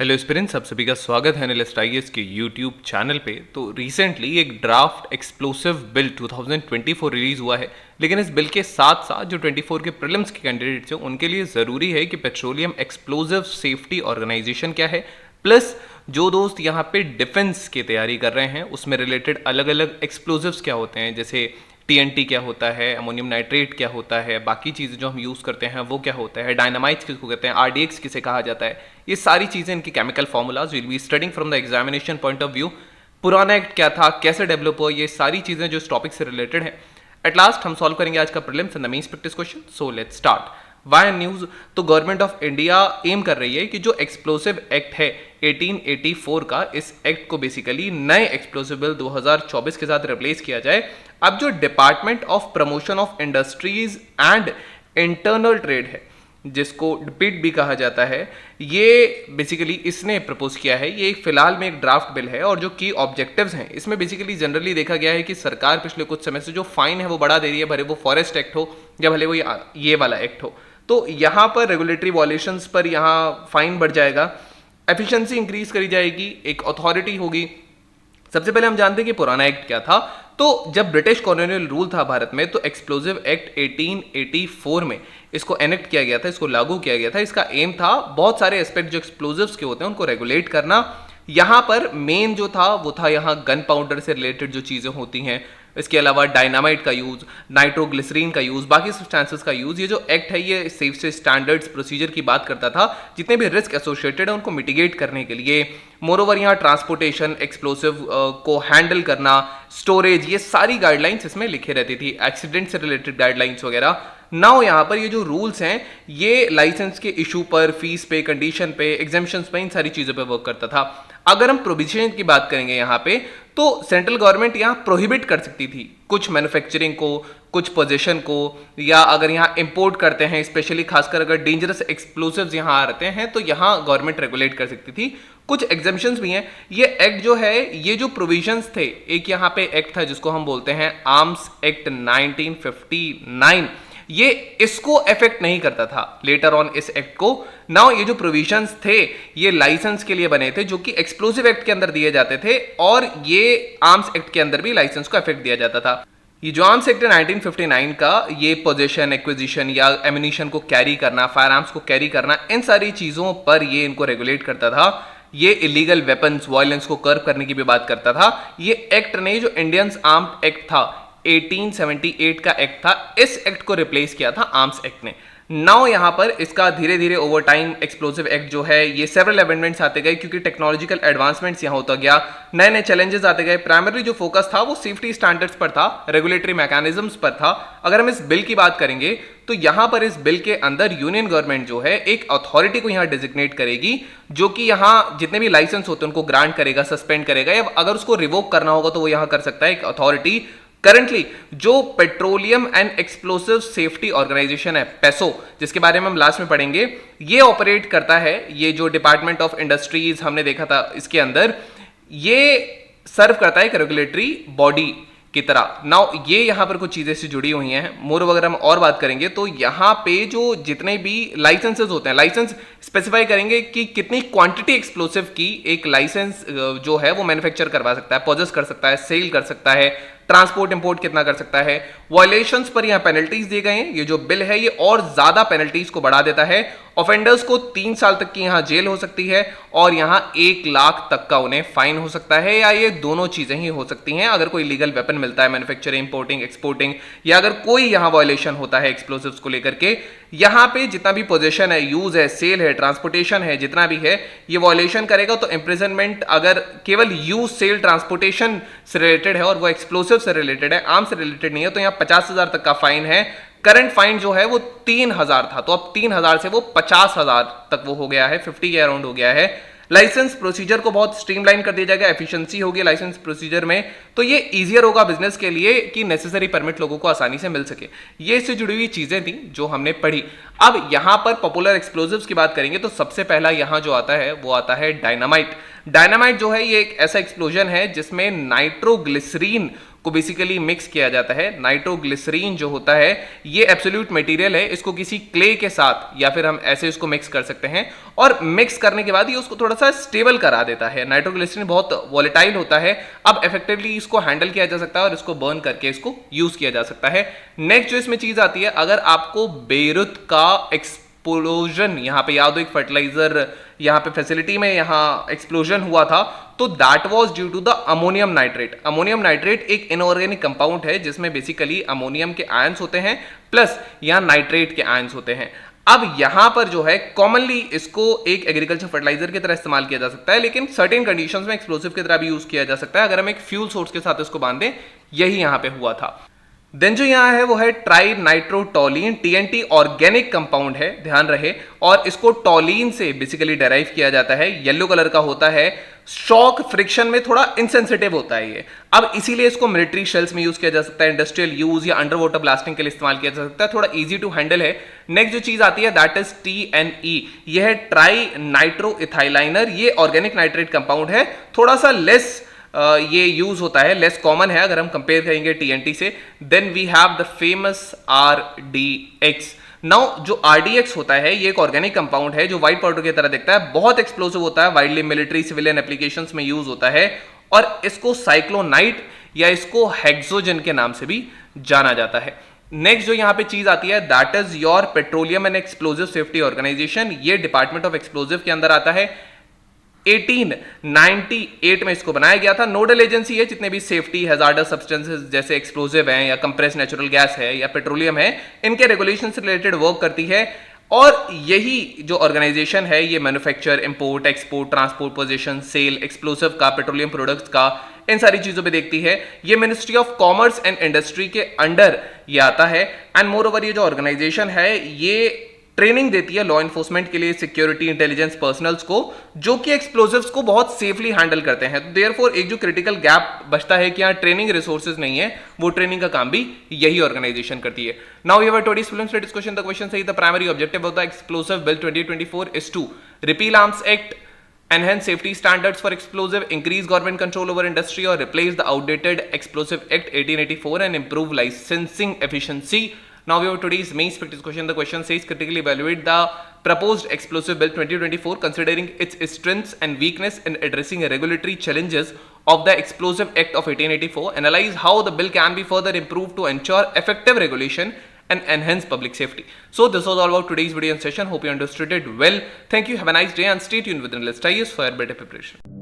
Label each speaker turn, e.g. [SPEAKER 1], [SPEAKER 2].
[SPEAKER 1] Hello aspirants, आप सभी का स्वागत है एनालिस्ट आईएएस के यूट्यूब चैनल पे। तो रिसेंटली एक ड्राफ्ट एक्सप्लोसिव बिल 2024 रिलीज हुआ है, लेकिन इस बिल के साथ साथ जो 24 के प्रीलिम्स के कैंडिडेट्स हैं उनके लिए ज़रूरी है कि पेट्रोलियम एक्सप्लोजिव सेफ्टी ऑर्गेनाइजेशन क्या है, प्लस जो दोस्त यहाँ पे डिफेंस की तैयारी कर रहे हैं उसमें रिलेटेड अलग अलग एक्सप्लोजिव्स क्या होते हैं, जैसे टीएनटी क्या होता है, अमोनियम नाइट्रेट क्या होता है, बाकी चीज़ें जो हम यूज़ करते हैं वो क्या होता है, डायनामाइट्स किसको कहते हैं, आरडीएक्स किसे कहा जाता है, ये सारी चीज़ें इनकी chemical formulas will be studying from the examination point of view. पुराना एक्ट क्या था, कैसे डेवलप हुआ, ये सारी चीज़ें जो इस टॉपिक से रिलेटेड है एट लास्ट हम सॉल्व करेंगे आज का prelims and the mains practice question. So let's start. Why news, तो गवर्नमेंट ऑफ इंडिया एम कर रही है कि जो एक्सप्लोसिव एक्ट है 1884 का, इस एक्ट को बेसिकली नए एक्सप्लोसिव बिल 2024 के साथ रिप्लेस किया जाए। अब जो department of promotion of industries and internal trade है, जिसको डिपिट भी कहा जाता है, ये बेसिकली इसने प्रपोज किया है। ये फिलहाल में एक ड्राफ्ट बिल है और जो की ऑब्जेक्टिव्स हैं इसमें बेसिकली जनरली देखा गया है कि सरकार पिछले कुछ समय से जो फाइन है वो बढ़ा दे रही है, भले वो फॉरेस्ट एक्ट हो या भले वो ये वाला एक्ट हो। तो यहाँ पर रेगुलेटरी वॉलेशंस पर यहाँ फाइन बढ़ जाएगा, एफिशिएंसी इंक्रीज करी जाएगी, एक अथॉरिटी होगी। सबसे पहले हम जानते हैं कि पुराना एक्ट क्या था। तो जब ब्रिटिश कॉलोनियल रूल था भारत में, तो एक्सप्लोजिव एक्ट 1884 में इसको एनेक्ट किया गया था, इसको लागू किया गया था। इसका एम था बहुत सारे एस्पेक्ट जो एक्सप्लोजिव्स के होते हैं उनको रेगुलेट करना। यहाँ पर मेन जो था वो था यहाँ गन पाउडर से रिलेटेड जो चीज़ें होती हैं, इसके अलावा डायनामाइट का यूज़, नाइट्रोग्लिसरीन का यूज़, बाकी सब्सटेंसेस का यूज़। ये जो एक्ट है ये सेफ से स्टैंडर्ड्स प्रोसीजर की बात करता था, जितने भी रिस्क एसोसिएटेड है उनको मिटिगेट करने के लिए। मोरोवर यहाँ ट्रांसपोर्टेशन, एक्सप्लोसिव को हैंडल करना, स्टोरेज, ये सारी गाइडलाइंस इसमें लिखे रहती थी, एक्सीडेंट से रिलेटेड गाइडलाइंस वगैरह। नाउ यहाँ पर ये जो रूल्स हैं ये लाइसेंस के इशू पर, फीस पे, कंडीशन पे, एग्जामिशंस पे, इन सारी चीज़ों पे वर्क करता था। अगर हम प्रोविजन की बात करेंगे यहाँ पे, तो सेंट्रल गवर्नमेंट यहाँ प्रोहिबिट कर सकती थी कुछ मैन्युफैक्चरिंग को, कुछ पोजीशन को, या अगर यहाँ इंपोर्ट करते हैं, स्पेशली खासकर अगर डेंजरस एक्सप्लोसिव्स यहाँ आते हैं तो यहाँ गवर्नमेंट रेगुलेट कर सकती थी। कुछ एग्जामिशंस भी हैं। ये एक्ट जो है, ये जो प्रोविजंस थे, एक यहाँ पे एक्ट था जिसको हम बोलते हैं आर्म्स एक्ट 1959, ये इसको इफेक्ट नहीं करता था लेटर ऑन इस एक्ट को। नाउ ये जो प्रोविजंस थे ये लाइसेंस के लिए बने थे, जो कि एक्सप्लोसिव एक्ट के अंदर दिए जाते थे, और ये आर्म्स एक्ट के अंदर भी लाइसेंस को इफेक्ट दिया जाता था। ये जो आर्म्स एक्ट 1959 का, ये पोजीशन, एक्विजिशन या एमिनिशन को कैरी करना, फायर आर्म्स को कैरी करना, इन सारी चीजों पर ये इनको रेगुलेट करता था। ये इलीगल वेपन्स, वायलेंस को कर्व करने की भी बात करता था। ये एक्ट ने जो इंडियन आर्म्ड एक्ट था 1878 का एक्ट था, इस एक्ट को रिप्लेस किया था आर्म्स एक्ट ने। नाउ यहाँ पर इसका धीरे धीरे ओवर टाइम एक्सप्लोसिव एक्ट जो है ये सेवरल अमेंडमेंट्स आते गए, क्योंकि टेक्नोलॉजिकल एडवांसमेंट्स यहाँ होता गया, नए नए चैलेंजेस आते गए। प्राइमरी जो फोकस था वो सेफ्टी स्टैंडर्ड्स पर था, रेगुलेटरी मैकेनिज्म्स पर था। अगर हम इस बिल की बात करेंगे तो यहाँ पर इस बिल के अंदर यूनियन गवर्नमेंट जो है एक अथॉरिटी को यहाँ डिजिग्नेट करेगी, जो कि यहाँ जितने भी लाइसेंस होते हैं उनको ग्रांट करेगा, सस्पेंड करेगा, या अगर उसको रिवोक करना होगा तो वो यहाँ कर सकता है एक अथॉरिटी। करंटली जो petroleum and explosive safety organisation है, पेसो, जिसके बारे में हम लास्ट में पढ़ेंगे, ये ऑपरेट करता है। ये जो डिपार्टमेंट ऑफ इंडस्ट्रीज हमने देखा था, इसके अंदर ये सर्व करता है एक रेगुलेटरी बॉडी की तरह। नाउ ये यहाँ पर कुछ चीजें से जुड़ी हुई हैं। मोर वगैरह हम और बात करेंगे तो यहाँ पे जो जितने भी लाइसेंसेस होते हैं, लाइसेंस स्पेसिफाई करेंगे कि कितनी क्वांटिटी एक्सप्लोसिव की एक लाइसेंस जो है वो मैन्युफैक्चर करवा सकता है, पोजेस कर सकता है, सेल कर सकता है, ट्रांसपोर्ट इंपोर्ट कितना कर सकता है। वायलेशंस पर यहाँ पेनल्टीज दिए गए हैं। ये जो बिल है ये और ज्यादा पेनल्टीज को बढ़ा देता है। ऑफेंडर्स को 3 साल तक की यहाँ जेल हो सकती है और यहाँ 1 लाख तक का उन्हें फाइन हो सकता है, या ये दोनों चीजें ही हो सकती हैं अगर कोई लीगल वेपन मिलता है, मैन्युफैक्चरिंग, इंपोर्टिंग, एक्सपोर्टिंग, या अगर कोई यहाँ वायलेशन होता है एक्सप्लोसिव्स को लेकर के। यहाँ पे जितना भी पोजीशन है, यूज है, सेल है, ट्रांसपोर्टेशन है, जितना भी है, ये वायलेशन करेगा तो इम्प्रिजनमेंट, अगर केवल यूज, सेल, ट्रांसपोर्टेशन से रिलेटेड है और वो एक्सप्लोसिव से रिलेटेड है, आर्म से रिलेटेड नहीं है, तो यहाँ 50,000 तक का फाइन है। करंट फाइन जो है वो 3,000 था, तो अब 3,000 से वो 50,000 तक वो हो गया है, 50 के अराउंड हो गया है। लाइसेंस प्रोसीजर को बहुत स्ट्रीमलाइन कर दिया जाएगा, एफिशिएंसी होगी लाइसेंस प्रोसीजर में, तो ये इजियर होगा बिजनेस के लिए कि नेसेसरी परमिट लोगों को आसानी से मिल सके। ये इससे जुड़ी हुई चीजें थी जो हमने पढ़ी। अब यहाँ पर पॉपुलर एक्सप्लोजिव्स की बात करेंगे तो सबसे पहला यहाँ जो आता है वो आता है डायनामाइट। डायनामाइट जो है ये एक ऐसा एक्सप्लोजन है जिसमें नाइट्रोग्लिसरीन को बेसिकली मिक्स किया जाता है। नाइट्रोग्लिसरीन जो होता है ये एब्सोल्यूट मटेरियल है, इसको किसी क्ले के साथ या फिर हम ऐसे इसको मिक्स कर सकते हैं और मिक्स करने के बाद ये उसको थोड़ा सा स्टेबल करा देता है। नाइट्रोग्लिसरीन बहुत वॉलेटाइल होता है, अब इफेक्टिवली इसको हैंडल किया जा सकता है और इसको बर्न करके इसको यूज किया जा सकता है। नेक्स्ट जो इसमें चीज आती है, अगर आपको बेरुत का एक्सप्लोजन, यहाँ पे याद हो एक फर्टिलाइजर यहाँ पे फैसिलिटी में यहाँ एक्सप्लोजन हुआ था, तो that was due to the ammonium nitrate. Ammonium nitrate एक इनऑर्गेनिक कंपाउंड है जिसमें बेसिकली अमोनियम के आयंस होते हैं प्लस यहाँ नाइट्रेट के आयंस होते हैं। अब यहां पर जो है कॉमनली इसको एक एग्रीकल्चर फर्टिलाइजर की तरह इस्तेमाल किया जा सकता है, लेकिन सर्टेन कंडीशंस में एक्सप्लोसिव की तरह भी यूज किया जा सकता है अगर हम एक फ्यूल सोर्स के साथ इसको बांधें। यही यहां पे हुआ था। देन जो यहाँ है वो है ट्राई नाइट्रोटोलीन, टीएनटी ऑर्गेनिक कंपाउंड है, ध्यान रहे, और इसको टोलीन से बेसिकली डेराइव किया जाता है। येलो कलर का होता है, शॉक फ्रिक्शन में थोड़ा इनसेंसिटिव होता है ये। अब इसीलिए इसको मिलिट्री शेल्स में यूज किया जा सकता है, इंडस्ट्रियल यूज या अंडर वाटर ब्लास्टिंग के लिए इस्तेमाल किया जा सकता है, थोड़ा इजी टू हैंडल है। नेक्स्ट जो चीज आती है दैट इज TNE, यह है ट्राई नाइट्रो इथाइलाइनर, ये ऑर्गेनिक नाइट्रेट कंपाउंड है, थोड़ा सा लेस ये यूज होता है, लेस कॉमन है अगर हम कंपेयर करेंगे TNT से। Then we have the famous RDX। Now जो RDX होता है ये एक ऑर्गेनिक कंपाउंड है जो व्हाइट पाउडर की तरह दिखता है, बहुत एक्सप्लोसिव होता है, वाइडली मिलिट्री सिविलियन एप्लीकेशंस में यूज होता है, और इसको साइक्लोनाइट या इसको हेक्सोजन के नाम से भी जाना जाता है। नेक्स्ट जो यहाँ पे चीज आती है that is your petroleum and explosive safety organisation, ये डिपार्टमेंट ऑफ एक्सप्लोजिव के अंदर आता है। 1898 में इसको बनाया गया था। नोडल एजेंसी है जितने भी सेफ्टी हैजार्डस सब्सटेंसेस जैसे एक्सप्लोजिव हैं या कंप्रेस नेचुरल गैस है या पेट्रोलियम है, इनके रेगुलेशन से रिलेटेड वर्क करती है। और यही जो ऑर्गेनाइजेशन है ये manufacture, import, export, transport, position, sale, explosive का, पेट्रोलियम प्रोडक्ट्स का, इन सारी चीजों पे देखती है। ये ministry of commerce and industry के अंडर ये आता है। एंड मोर ओवर ये जो ऑर्गेनाइजेशन है ये ट्रेनिंग देती है लॉ एनफोर्समेंट के लिए, सिक्योरिटी इंटेलिजेंस पर्सनल्स को, जो कि एक्सप्लोसिव्स को बहुत सेफली हैंडल करते हैं। तो देयरफॉर एक जो क्रिटिकल गैप बचता है कि यहाँ ट्रेनिंग रिसोर्सेज नहीं है, वो ट्रेनिंग का काम भी यही ऑर्गेनाइजेशन करती है। Now we have today's film status question. The question says the primary objective of the Explosive Bill 2024 is to repeal Arms Act, enhance safety standards for explosive, increase government control over industry, or replace the outdated Explosive Act 1884 and improve licensing efficiency. Now we have today's main practice question. The question says critically evaluate the proposed Explosive Bill 2024 considering its strengths and weakness in addressing regulatory challenges of the Explosive Act of 1884. Analyze how the bill can be further improved to ensure effective regulation and enhance public safety. So this was all about today's video and session. Hope you understood it well. Thank you. Have a nice day and stay tuned with Endless Ties for better preparation.